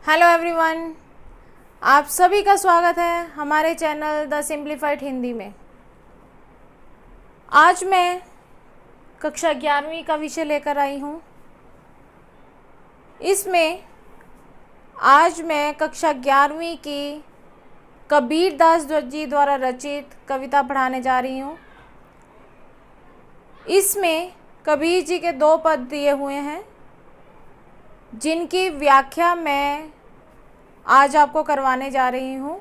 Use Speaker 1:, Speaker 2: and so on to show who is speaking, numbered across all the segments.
Speaker 1: Hello everyone, आप सभी का स्वागत है हमारे चैनल द सिंप्लीफाइड हिंदी में। आज मैं कक्षा 11वीं का विषय लेकर आई हूँ। इसमें आज मैं कक्षा 11वीं की कबीर दास जी द्वारा रचित कविता पढ़ाने जा रही हूँ। इसमें कबीर जी के 2 पद दिए हुए हैं जिनकी व्याख्या मैं आज आपको करवाने जा रही हूँ।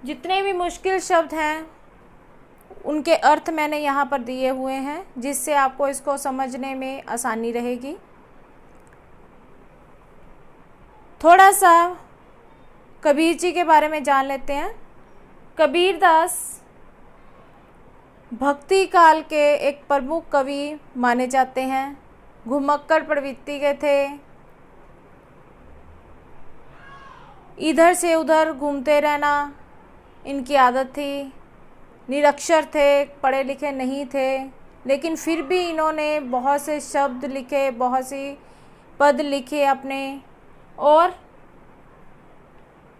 Speaker 1: जितने भी मुश्किल शब्द हैं उनके अर्थ मैंने यहाँ पर दिए हुए हैं, जिससे आपको इसको समझने में आसानी रहेगी। थोड़ा सा कबीर जी के बारे में जान लेते हैं। कबीर दास भक्ति काल के एक प्रमुख कवि माने जाते हैं। घुमक्कड़ प्रवृत्ति के थे, इधर से उधर घूमते रहना इनकी आदत थी। निरक्षर थे, पढ़े लिखे नहीं थे, लेकिन फिर भी इन्होंने बहुत से शब्द लिखे, बहुत सी पद लिखे अपने। और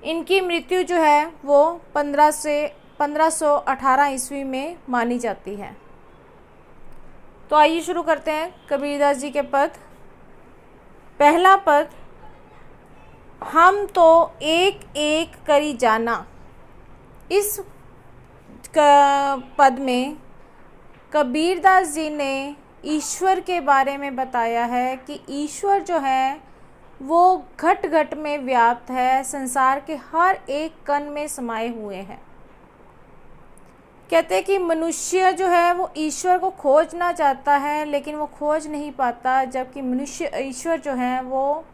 Speaker 1: इनकी मृत्यु जो है वो 1518 ईस्वी में मानी जाती है। तो आइए शुरू करते हैं कबीरदास जी के पद। पहला पद, हम तो एक एक करी जाना। इस पद में कबीरदास जी ने ईश्वर के बारे में बताया है कि ईश्वर जो है वो घट घट में व्याप्त है, संसार के हर एक कण में समाये हुए हैं। कहते हैं कि मनुष्य जो है वो ईश्वर को खोजना चाहता है लेकिन वो खोज नहीं पाता, जबकि मनुष्य ईश्वर जो है वो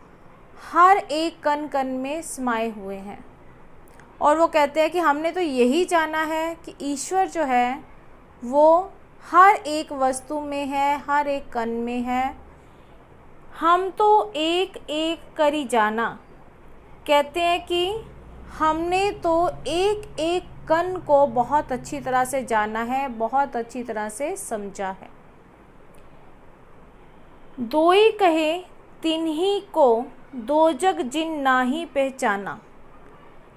Speaker 1: हर एक कण कण में समाये हुए हैं। और वो कहते हैं कि हमने तो यही जाना है कि ईश्वर जो है वो हर एक वस्तु में है, हर एक कण में है। हम तो एक एक करी जाना। कहते हैं कि हमने तो एक एक कण को बहुत अच्छी तरह से जाना है, बहुत अच्छी तरह से समझा है। दोई कहे तिन्ही को दो जग जिन नाही पहचाना।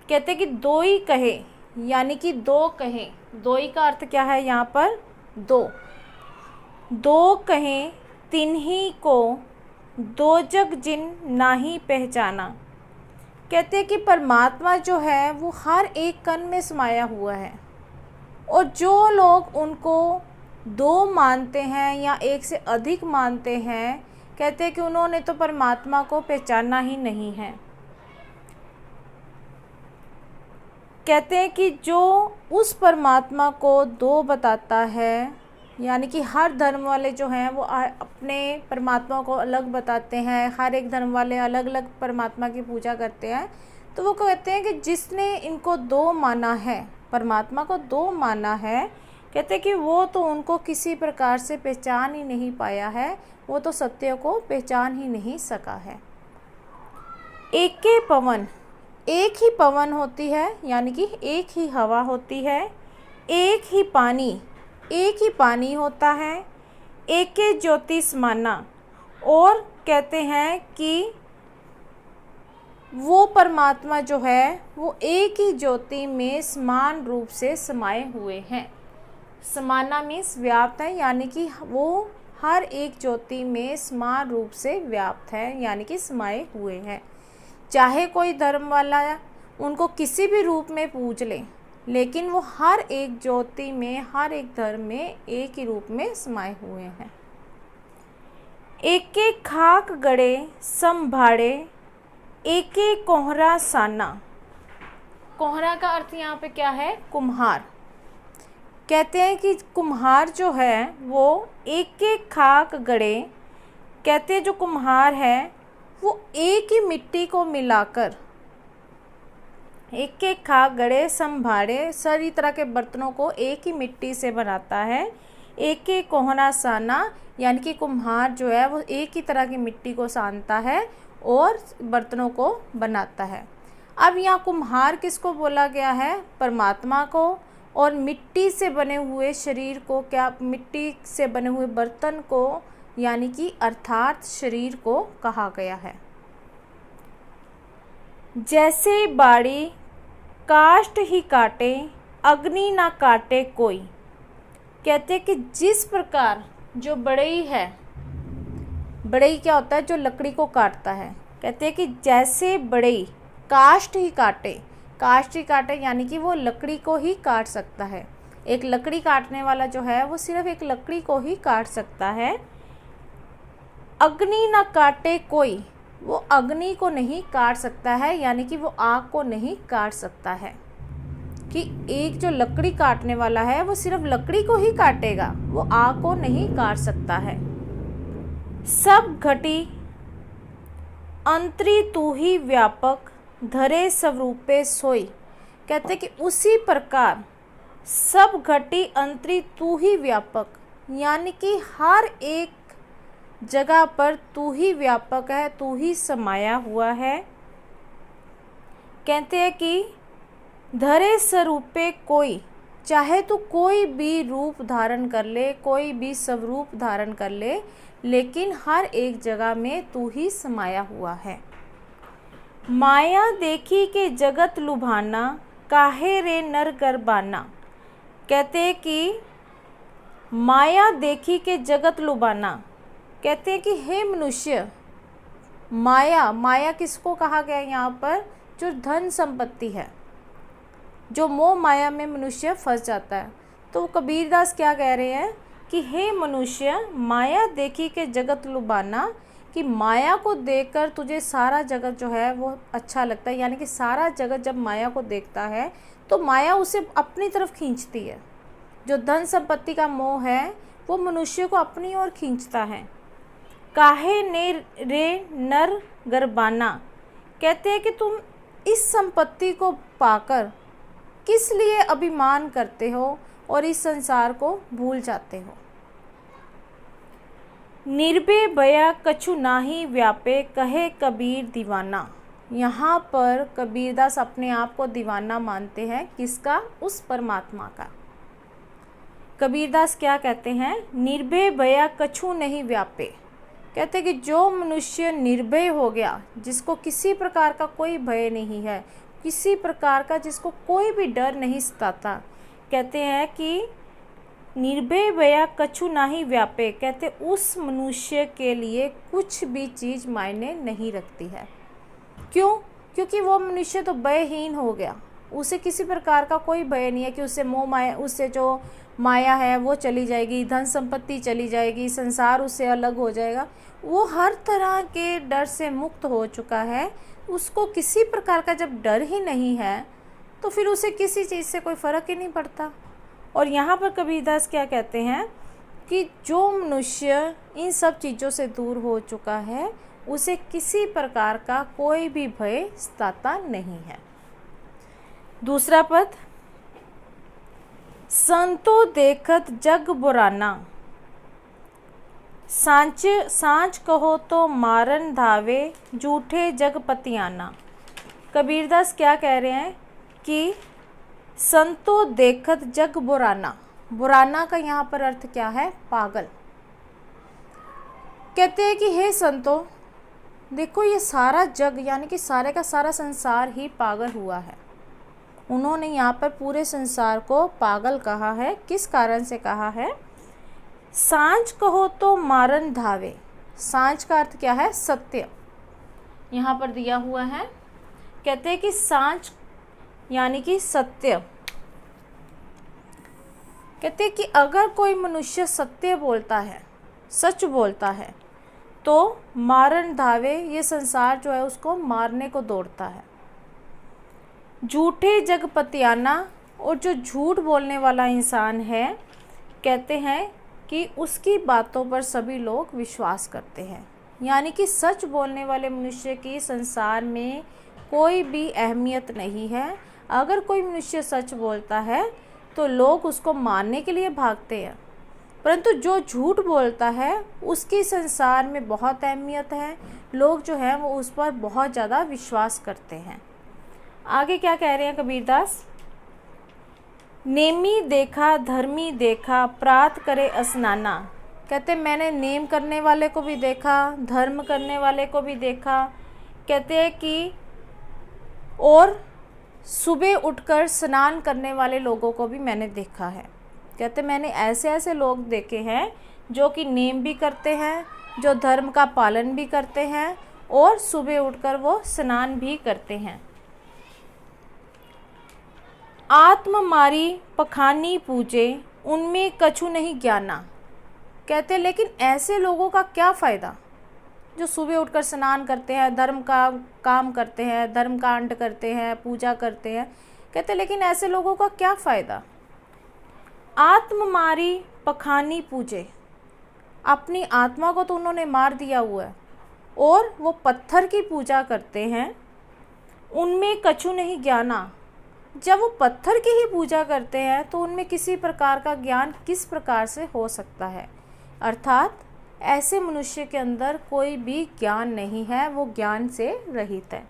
Speaker 1: कहते कि दोई कहे यानी कि 2 कहे। दोई का अर्थ क्या है यहाँ पर? 2 कहे तिन्ही को दो जग जिन नाही पहचाना। कहते कि परमात्मा जो है वो हर एक कण में समाया हुआ है, और जो लोग उनको 2 मानते हैं या एक से अधिक मानते हैं, कहते हैं कि उन्होंने तो परमात्मा को पहचाना ही नहीं है। कहते हैं कि जो उस परमात्मा को 2 बताता है, यानी कि हर धर्म वाले जो हैं वो अपने परमात्मा को अलग बताते हैं, हर एक धर्म वाले अलग अलग परमात्मा की पूजा करते हैं। तो वो कहते हैं कि जिसने इनको 2 माना है, परमात्मा को 2 माना है, कहते हैं कि वो तो उनको किसी प्रकार से पहचान ही नहीं पाया है, वो तो सत्य को पहचान ही नहीं सका है। एके पवन, एक ही पवन होती है, यानी कि एक ही हवा होती है। एक ही पानी, एक ही पानी होता है। एके ज्योति समाना, और कहते हैं कि वो परमात्मा जो है वो एक ही ज्योति में समान रूप से समाये हुए हैं। समाना मीन्स व्याप्त है, यानी कि वो हर एक ज्योति में समान रूप से व्याप्त है, यानी कि समाये हुए हैं। चाहे कोई धर्म वाला उनको किसी भी रूप में पूज ले, लेकिन वो हर एक ज्योति में, हर एक धर्म में एक ही रूप में समाये हुए हैं। एके खाक गड़े संभाड़े, एके कोहरा साना। कोहरा का अर्थ यहाँ पे क्या है? कुम्हार। कहते हैं कि कुम्हार जो है वो एक एक खाक गड़े। कहते हैं जो कुम्हार है वो एक ही मिट्टी को मिलाकर एक एक खाक गड़े संभाड़े, सारी तरह के बर्तनों को एक ही मिट्टी से बनाता है। एक एक कोहना साना, यानी कि कुम्हार जो है वो एक ही तरह की मिट्टी को सानता है और बर्तनों को बनाता है। अब यहाँ कुम्हार किसको बोला गया है? परमात्मा को। और मिट्टी से बने हुए शरीर को, क्या मिट्टी से बने हुए बर्तन को, यानी कि अर्थात शरीर को कहा गया है। जैसे बाड़ी काष्ठ ही काटे, अग्नि ना काटे कोई। कहते हैं कि जिस प्रकार जो बढ़ई है, बढ़ई क्या होता है, जो लकड़ी को काटता है। कहते हैं कि जैसे बढ़ई काष्ठ ही काटे, काष्ठ ही काटे यानी कि वो लकड़ी को ही काट सकता है। एक लकड़ी काटने वाला जो है वो सिर्फ एक लकड़ी को ही काट सकता है। अग्नि ना काटे कोई, वो अग्नि को नहीं काट सकता है, यानी कि वो आग को नहीं काट सकता है। कि एक जो लकड़ी काटने वाला है वो सिर्फ लकड़ी को ही काटेगा, वो आग को नहीं काट सकता है। सब घटी अंतरी तू ही व्यापक, धरे स्वरूपे सोई। कहते कि उसी प्रकार सब घटी अंतरी तू ही व्यापक, यानी कि हर एक जगह पर तू ही व्यापक है, तू ही समाया हुआ है। कहते हैं कि धरे स्वरूपे कोई, चाहे तो कोई भी रूप धारण कर ले, कोई भी स्वरूप धारण कर ले, लेकिन हर एक जगह में तू ही समाया हुआ है। माया देखी के जगत लुभाना, काहे रे नर गरबाना। कहते हैं कि माया देखी के जगत लुभाना। कहते हैं कि हे मनुष्य, माया, माया किसको कहा गया है यहाँ पर, जो धन संपत्ति है, जो मोह माया में मनुष्य फंस जाता है। तो कबीरदास क्या कह रहे हैं कि हे मनुष्य, माया देखी के जगत लुभाना, कि माया को देखकर तुझे सारा जगत जो है वो अच्छा लगता है। यानी कि सारा जगत जब माया को देखता है तो माया उसे अपनी तरफ खींचती है। जो धन संपत्ति का मोह है वो मनुष्य को अपनी ओर खींचता है। काहे ने रे नर गरबाना। कहते हैं कि तुम इस संपत्ति को पाकर किस लिए अभिमान करते हो और इस संसार को भूल जाते हो। निर्भय भया कछु नाही व्यापे, कहे कबीर दीवाना। यहाँ पर कबीरदास अपने आप को दीवाना मानते हैं, किसका, उस परमात्मा का। कबीरदास क्या कहते हैं, निर्भय भया कछु नहीं व्यापे। कहते कि जो मनुष्य निर्भय हो गया, जिसको किसी प्रकार का कोई भय नहीं है, किसी प्रकार का जिसको कोई भी डर नहीं सताता, कहते हैं कि निर्भय भया कछु नाही व्यापे। कहते उस मनुष्य के लिए कुछ भी चीज़ मायने नहीं रखती है। क्यों? क्योंकि वो मनुष्य तो भयहीन हो गया, उसे किसी प्रकार का कोई भय नहीं है कि उससे मोह माया, उससे जो माया है वो चली जाएगी, धन संपत्ति चली जाएगी, संसार उससे अलग हो जाएगा। वो हर तरह के डर से मुक्त हो चुका है। उसको किसी प्रकार का जब डर ही नहीं है तो फिर उसे किसी चीज़ से कोई फ़र्क ही नहीं पड़ता। और यहाँ पर कबीरदास क्या कहते हैं कि जो मनुष्य इन सब चीज़ों से दूर हो चुका है उसे किसी प्रकार का कोई भी भय सताता नहीं है। दूसरा पद, संतो देखत जग बुराना, सांच कहो तो मारन धावे, झूठे जग पतियाना। कबीरदास क्या कह रहे हैं कि संतो देखत जग बुराना, बुराना का यहाँ पर अर्थ क्या है, पागल। कहते हैं कि हे संतो, देखो ये सारा जग यानी कि सारे का सारा संसार ही पागल हुआ है। उन्होंने यहाँ पर पूरे संसार को पागल कहा है। किस कारण से कहा है, सांच कहो तो मारन धावे। सांच का अर्थ क्या है, सत्य, यहाँ पर दिया हुआ है। कहते हैं कि सांच यानी कि सत्य। कहते हैं कि अगर कोई मनुष्य सत्य बोलता है, सच बोलता है, तो मारन धावे, ये संसार जो है उसको मारने को दौड़ता है। झूठे जग पतियाना, और जो झूठ बोलने वाला इंसान है, कहते हैं कि उसकी बातों पर सभी लोग विश्वास करते हैं। यानी कि सच बोलने वाले मनुष्य की संसार में कोई भी अहमियत नहीं है। अगर कोई मनुष्य सच बोलता है तो लोग उसको मानने के लिए भागते हैं, परंतु जो झूठ बोलता है उसकी संसार में बहुत अहमियत है। लोग जो हैं वो उस पर बहुत ज़्यादा विश्वास करते हैं। आगे क्या कह रहे हैं कबीरदास, नेमी देखा धर्मी देखा, प्रात करे स्नाना। कहते मैंने नेम करने वाले को भी देखा, धर्म करने वाले को भी देखा। कहते हैं कि और सुबह उठकर स्नान करने वाले लोगों को भी मैंने देखा है। कहते मैंने ऐसे ऐसे लोग देखे हैं जो कि नेम भी करते हैं, जो धर्म का पालन भी करते हैं और सुबह उठकर वो स्नान भी करते हैं। आत्म मारी पखानी पूजे, उनमें कछु नहीं ज्ञाना। कहते लेकिन ऐसे लोगों का क्या फ़ायदा जो सुबह उठकर स्नान करते हैं, धर्म का काम करते हैं, धर्म कांड करते हैं, पूजा करते हैं। कहते लेकिन ऐसे लोगों का क्या फ़ायदा। आत्म मारी पखानी पूजे, अपनी आत्मा को तो उन्होंने मार दिया हुआ है और वो पत्थर की पूजा करते हैं। उनमें कछु नहीं ज्ञाना, जब वो पत्थर की ही पूजा करते हैं तो उनमें किसी प्रकार का ज्ञान किस प्रकार से हो सकता है। अर्थात ऐसे मनुष्य के अंदर कोई भी ज्ञान नहीं है, वो ज्ञान से रहित है।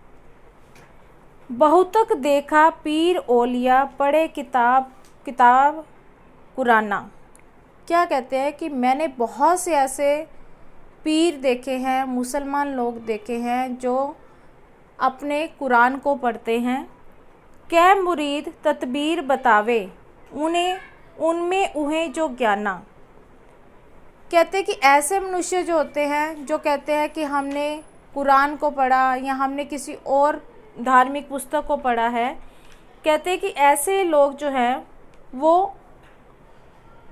Speaker 1: बहुतक देखा पीर ओलिया, पढ़े किताब कुराना। क्या कहते हैं कि मैंने बहुत से ऐसे पीर देखे हैं, मुसलमान लोग देखे हैं जो अपने कुरान को पढ़ते हैं। कै मुरीद तदबीर बतावे, उनमें उन्हें जो ज्ञाना। कहते कि ऐसे मनुष्य जो होते हैं जो कहते हैं कि हमने कुरान को पढ़ा या हमने किसी और धार्मिक पुस्तक को पढ़ा है, कहते कि ऐसे लोग जो हैं वो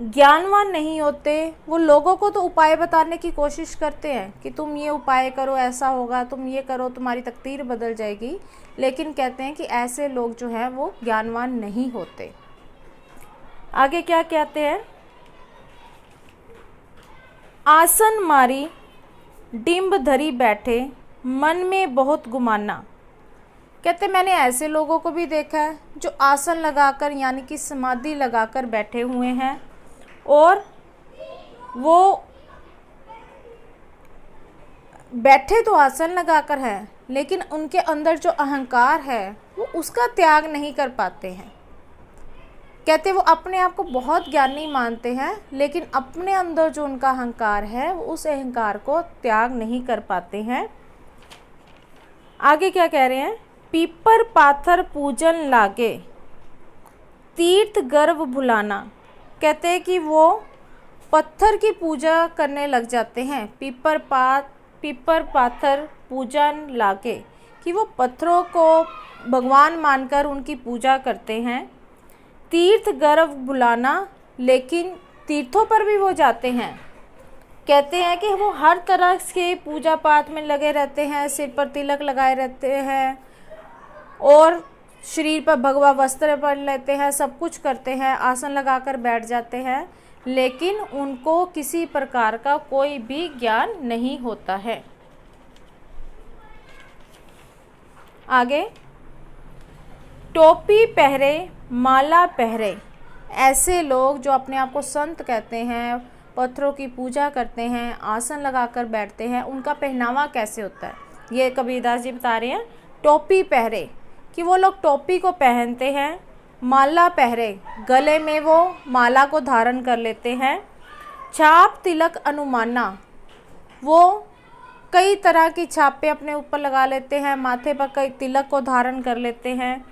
Speaker 1: ज्ञानवान नहीं होते। वो लोगों को तो उपाय बताने की कोशिश करते हैं कि तुम ये उपाय करो ऐसा होगा, तुम ये करो तुम्हारी तकदीर बदल जाएगी, लेकिन कहते हैं कि ऐसे लोग जो हैं वो ज्ञानवान नहीं होते। आगे क्या कहते हैं, आसन मारी डिम्ब धरी बैठे, मन में बहुत गुमाना। कहते मैंने ऐसे लोगों को भी देखा है जो आसन लगाकर यानी कि समाधि लगाकर बैठे हुए हैं और वो बैठे तो आसन लगाकर है, लेकिन उनके अंदर जो अहंकार है वो उसका त्याग नहीं कर पाते हैं। कहते वो अपने आप को बहुत ज्ञानी मानते हैं, लेकिन अपने अंदर जो उनका अहंकार है वो उस अहंकार को त्याग नहीं कर पाते हैं। आगे क्या कह रहे हैं, पीपर पाथर पूजन लागे, तीर्थ गर्व भुलाना। कहते हैं कि वो पत्थर की पूजा करने लग जाते हैं। पीपर पाथर पूजन लागे, कि वो पत्थरों को भगवान मानकर उनकी पूजा करते हैं। तीर्थ गर्व भुलाना, लेकिन तीर्थों पर भी वो जाते हैं। कहते हैं कि वो हर तरह के पूजा पाठ में लगे रहते हैं, सिर पर तिलक लगाए रहते हैं और शरीर पर भगवा वस्त्र पहन लेते हैं, सब कुछ करते हैं, आसन लगाकर बैठ जाते हैं, लेकिन उनको किसी प्रकार का कोई भी ज्ञान नहीं होता है। आगे, टोपी पहरे माला पहरे। ऐसे लोग जो अपने आप को संत कहते हैं, पत्थरों की पूजा करते हैं, आसन लगाकर बैठते हैं, उनका पहनावा कैसे होता है, ये कबीरदास जी बता रहे हैं। टोपी पहरे, कि वो लोग टोपी को पहनते हैं। माला पहरे, गले में वो माला को धारण कर लेते हैं। छाप तिलक अनुमाना, वो कई तरह की छापे अपने ऊपर लगा लेते हैं, माथे पर कई तिलक को धारण कर लेते हैं।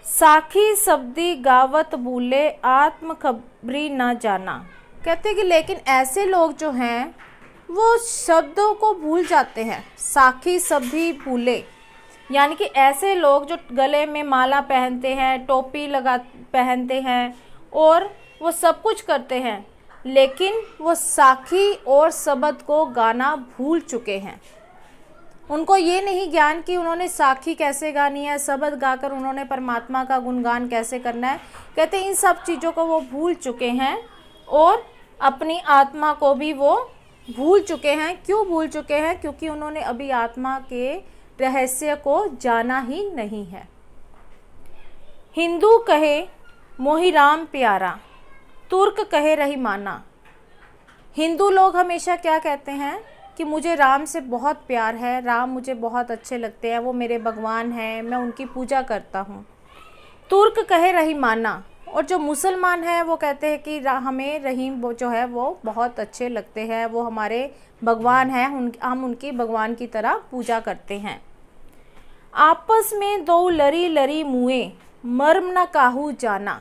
Speaker 1: साखी शब्दी गावत भूले, आत्म खबरी ना जाना। कहते हैं कि लेकिन ऐसे लोग जो हैं वो शब्दों को भूल जाते हैं। साखी शब्दी भूले, यानी कि ऐसे लोग जो गले में माला पहनते हैं, टोपी पहनते हैं और वो सब कुछ करते हैं, लेकिन वो साखी और शब्द को गाना भूल चुके हैं। उनको ये नहीं ज्ञान कि उन्होंने साखी कैसे गानी है, शब्द गाकर उन्होंने परमात्मा का गुणगान कैसे करना है। कहते इन सब चीज़ों को वो भूल चुके हैं और अपनी आत्मा को भी वो भूल चुके हैं। क्यों भूल चुके हैं? क्योंकि उन्होंने अभी आत्मा के रहस्य को जाना ही नहीं है। हिंदू कहे मोहि राम प्यारा, तुर्क कहे रही माना। हिंदू लोग हमेशा क्या कहते हैं कि मुझे राम से बहुत प्यार है, राम मुझे बहुत अच्छे लगते हैं, वो मेरे भगवान हैं, मैं उनकी पूजा करता हूँ। तुर्क कहे रहीमाना, और जो मुसलमान हैं वो कहते हैं कि हमें रहीम वो जो है वो बहुत अच्छे लगते हैं, वो हमारे भगवान हैं, हम उनकी भगवान की तरह पूजा करते हैं। आपस में दो लरी लरी मुए, मर्म न काहू जाना।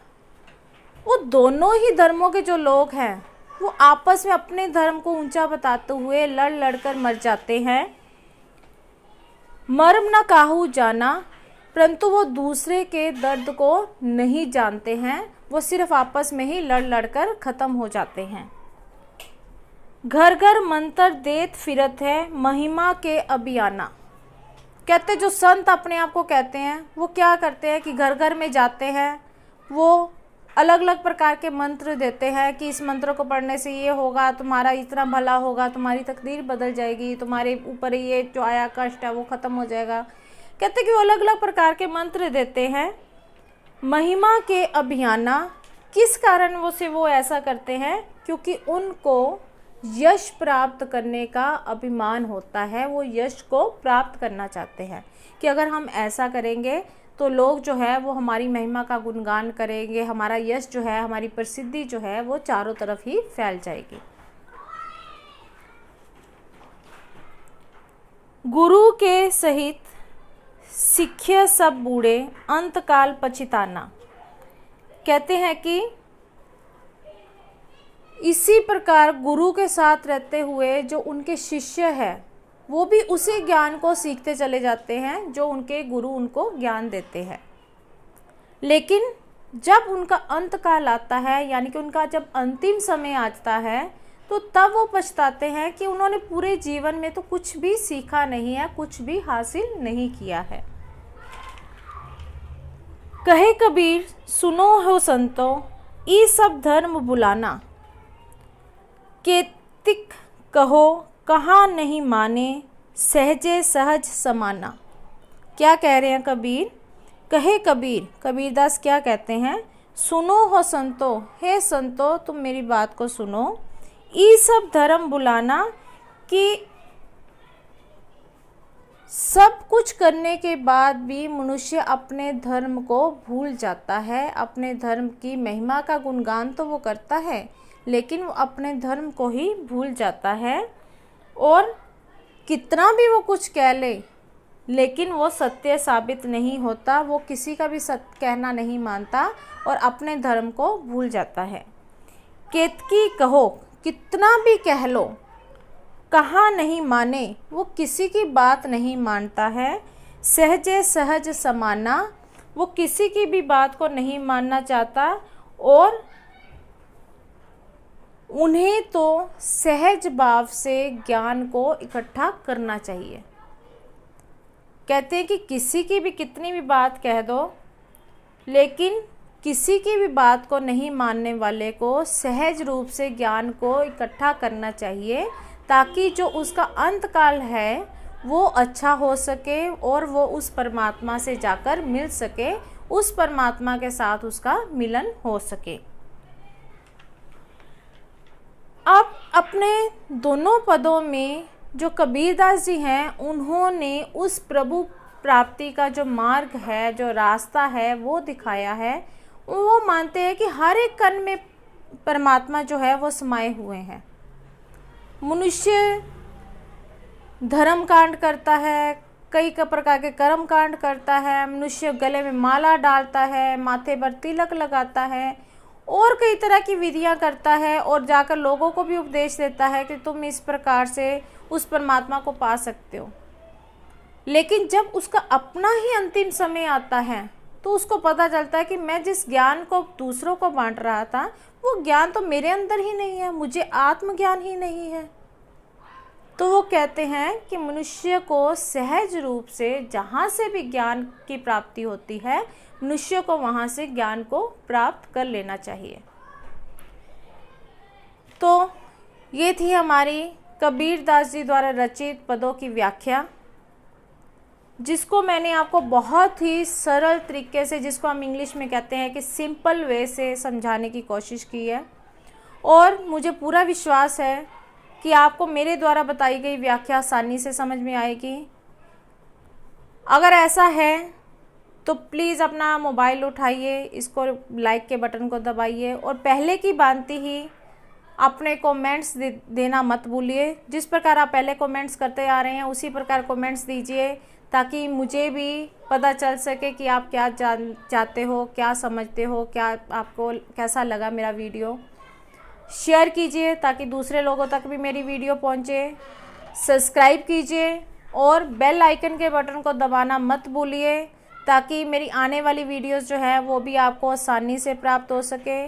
Speaker 1: वो दोनों ही धर्मों के जो लोग हैं वो आपस में अपने धर्म को ऊंचा बताते हुए लड़ लड़ कर मर जाते हैं। मर्म न काहू जाना, परंतु वो दूसरे के दर्द को नहीं जानते हैं, वो सिर्फ आपस में ही लड़ लड़ कर ख़त्म हो जाते हैं। घर घर मंत्र देत फिरत है, महिमा के अभियाना। कहते जो संत अपने आप को कहते हैं वो क्या करते हैं कि घर घर में जाते हैं, वो अलग अलग प्रकार के मंत्र देते हैं कि इस मंत्र को पढ़ने से ये होगा, तुम्हारा इतना भला होगा, तुम्हारी तकदीर बदल जाएगी, तुम्हारे ऊपर ये जो आया कष्ट है वो ख़त्म हो जाएगा। कहते कि वो अलग अलग प्रकार के मंत्र देते हैं। महिमा के अभियाना, किस कारण वो ऐसा करते हैं? क्योंकि उनको यश प्राप्त करने का अभिमान होता है, वो यश को प्राप्त करना चाहते हैं कि अगर हम ऐसा करेंगे तो लोग जो है वो हमारी महिमा का गुणगान करेंगे, हमारा यश जो है, हमारी प्रसिद्धि जो है वो चारों तरफ ही फैल जाएगी। गुरु के सहित सिक्खे सब बूढ़े, अंतकाल पछिताना। कहते हैं कि इसी प्रकार गुरु के साथ रहते हुए जो उनके शिष्य हैं वो भी उसी ज्ञान को सीखते चले जाते हैं जो उनके गुरु उनको ज्ञान देते हैं। लेकिन जब उनका अंतकाल आता है, यानी कि उनका जब अंतिम समय आता है, तो तब वो पछताते हैं कि उन्होंने पूरे जीवन में तो कुछ भी सीखा नहीं है, कुछ भी हासिल नहीं किया है। कहे कबीर सुनो हो संतो, ई सब धर्म बुलाना। केतिक कहो कहाँ नहीं माने, सहजे सहज समाना। क्या कह रहे हैं कबीर? कहे कबीर, कबीरदास क्या कहते हैं? सुनो हो संतो, हे संतो तुम मेरी बात को सुनो। ई सब धर्म बुलाना, कि सब कुछ करने के बाद भी मनुष्य अपने धर्म को भूल जाता है। अपने धर्म की महिमा का गुणगान तो वो करता है, लेकिन वो अपने धर्म को ही भूल जाता है। और कितना भी वो कुछ कह ले, लेकिन वो सत्य साबित नहीं होता, वो किसी का भी सत्य कहना नहीं मानता और अपने धर्म को भूल जाता है। केतकी कहो, कितना भी कह लो, कहाँ नहीं माने, वो किसी की बात नहीं मानता है। सहजे सहज समाना, वो किसी की भी बात को नहीं मानना चाहता और उन्हें तो सहज भाव से ज्ञान को इकट्ठा करना चाहिए। कहते हैं कि किसी की भी कितनी भी बात कह दो, लेकिन किसी की भी बात को नहीं मानने वाले को सहज रूप से ज्ञान को इकट्ठा करना चाहिए, ताकि जो उसका अंतकाल है वो अच्छा हो सके और वो उस परमात्मा से जाकर मिल सके, उस परमात्मा के साथ उसका मिलन हो सके। अब अपने दोनों पदों में जो कबीरदास जी हैं, उन्होंने उस प्रभु प्राप्ति का जो मार्ग है, जो रास्ता है, वो दिखाया है। वो मानते हैं कि हर एक कण में परमात्मा जो है वो समाये हुए हैं। मनुष्य धर्म कांड करता है, कई प्रकार के कर्म कांड करता है, मनुष्य गले में माला डालता है, माथे पर तिलक लगाता है और कई तरह की विधियां करता है और जाकर लोगों को भी उपदेश देता है कि तुम इस प्रकार से उस परमात्मा को पा सकते हो। लेकिन जब उसका अपना ही अंतिम समय आता है तो उसको पता चलता है कि मैं जिस ज्ञान को दूसरों को बांट रहा था वो ज्ञान तो मेरे अंदर ही नहीं है, मुझे आत्मज्ञान ही नहीं है। तो वो कहते हैं कि मनुष्य को सहज रूप से जहाँ से भी ज्ञान की प्राप्ति होती है, मनुष्य को वहाँ से ज्ञान को प्राप्त कर लेना चाहिए। तो ये थी हमारी कबीरदास जी द्वारा रचित पदों की व्याख्या, जिसको मैंने आपको बहुत ही सरल तरीके से, जिसको हम इंग्लिश में कहते हैं कि सिंपल वे से समझाने की कोशिश की है। और मुझे पूरा विश्वास है कि आपको मेरे द्वारा बताई गई व्याख्या आसानी से समझ में आएगी। अगर ऐसा है तो प्लीज़ अपना मोबाइल उठाइए, इसको लाइक के बटन को दबाइए और पहले की भांति ही अपने कमेंट्स देना मत भूलिए। जिस प्रकार आप पहले कमेंट्स करते आ रहे हैं उसी प्रकार कमेंट्स दीजिए, ताकि मुझे भी पता चल सके कि आप क्या चाहते हो, क्या समझते हो, क्या आपको कैसा लगा मेरा वीडियो। शेयर कीजिए ताकि दूसरे लोगों तक भी मेरी वीडियो पहुंचे। सब्सक्राइब कीजिए और बेल आइकन के बटन को दबाना मत भूलिए, ताकि मेरी आने वाली वीडियोस जो है वो भी आपको आसानी से प्राप्त हो सके।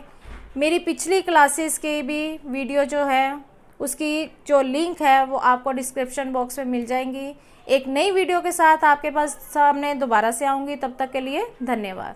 Speaker 1: मेरी पिछली क्लासेस की भी वीडियो जो है उसकी जो लिंक है वो आपको डिस्क्रिप्शन बॉक्स में मिल जाएंगी। एक नई वीडियो के साथ आपके पास सामने दोबारा से आऊँगी। तब तक के लिए धन्यवाद।